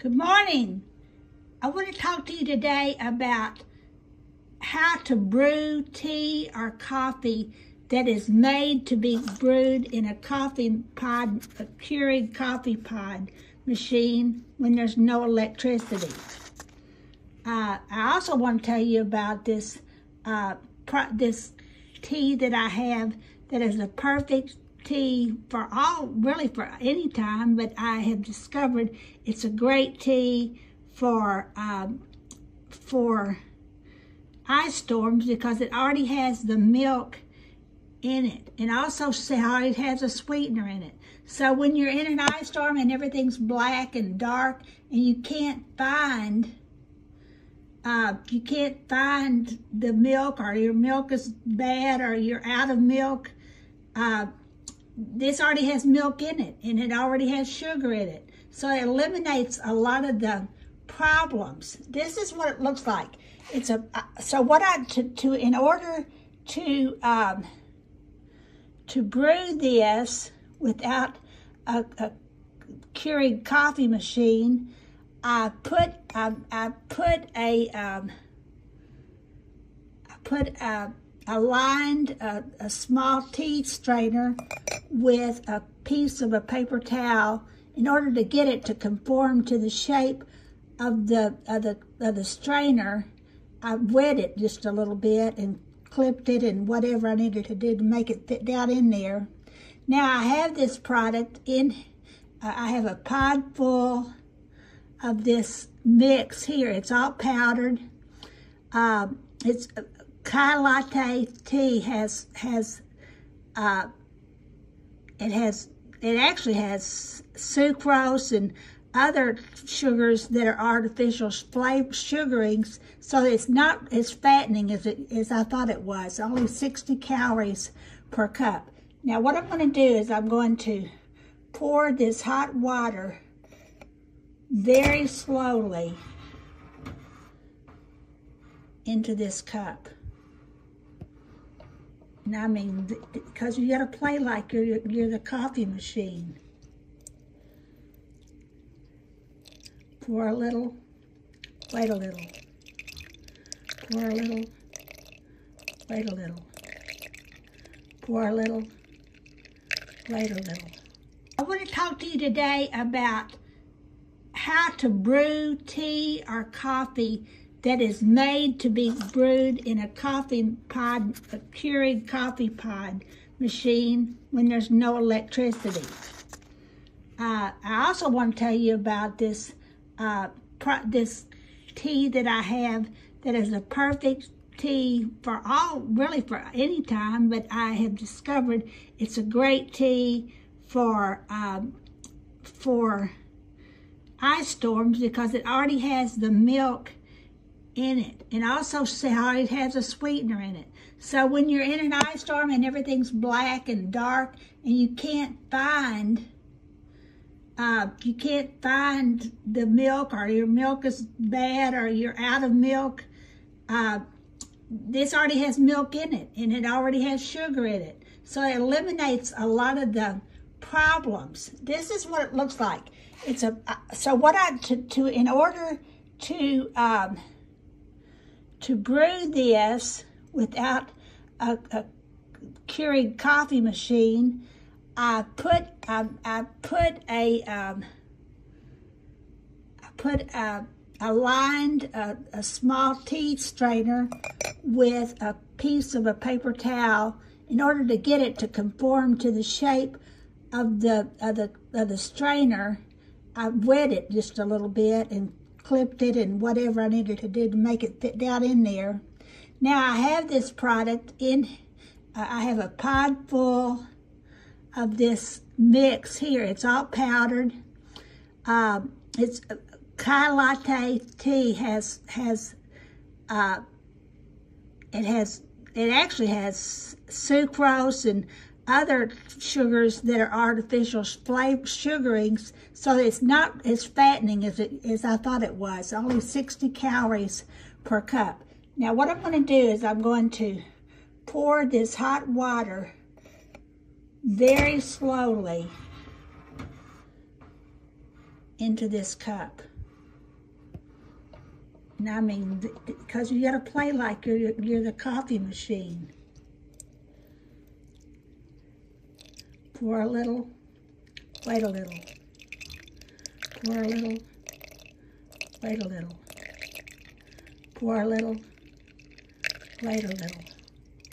Good morning. I want to talk to you today about how to brew tea or coffee that is made to be brewed in a coffee pod, a Keurig coffee pod machine when there's no electricity. I also want to tell you about this this tea that I have that is a perfect tea for really for any time, but I have discovered it's a great tea for ice storms because it already has the milk in it, and also how it has a sweetener in it. So when you're in an ice storm and everything's black and dark and you can't find the milk, or your milk is bad, or you're out of milk, this already has milk in it, and it already has sugar in it. So it eliminates a lot of the problems. This is what it looks like. It's in order to brew this without a Keurig coffee machine, I put a small tea strainer with a piece of a paper towel in order to get it to conform to the shape of the strainer. I wet it just a little bit and clipped it and whatever I needed to do to make it fit down in there. Now I have this product in, I have a pod full of this mix here. It's all powdered. It's Latte tea it actually has sucrose and other sugars that are artificial sugarings, so it's not as fattening as I thought it was. Only 60 calories per cup. Now what I'm going to do is I'm going to pour this hot water very slowly into this cup. And I mean, because you got to play like you're the coffee machine. Pour a little, wait a little. Pour a little, wait a little. Pour a little, wait a little. I want to talk to you today about how to brew tea or coffee that is made to be brewed in a coffee pod, a Keurig coffee pod machine when there's no electricity. I also want to tell you about this this tea that I have that is a perfect tea for really for any time, but I have discovered it's a great tea for ice storms because it already has the milk in it, and also how it has a sweetener in it. So when you're in an ice storm and everything's black and dark and you can't find the milk, or your milk is bad, or you're out of milk, this already has milk in it, and it already has sugar in it. So it eliminates a lot of the problems. This is what it looks like. It's in order to brew this without a Keurig coffee machine, I put a small tea strainer with a piece of a paper towel in order to get it to conform to the shape of the strainer. I wet it just a little bit and clipped it and whatever I needed to do to make it fit down in there. Now I have this product in, I have a pod full of this mix here. It's all powdered. It's Latte tea it actually has sucrose and other sugars that are artificial sugarings, so it's not as fattening as I thought it was. Only 60 calories per cup. Now what I'm going to do is I'm going to pour this hot water very slowly into this cup. I mean, because you got to play like you're the coffee machine. Pour a little, wait a little. Pour a little, wait a little. Pour a little, wait a little.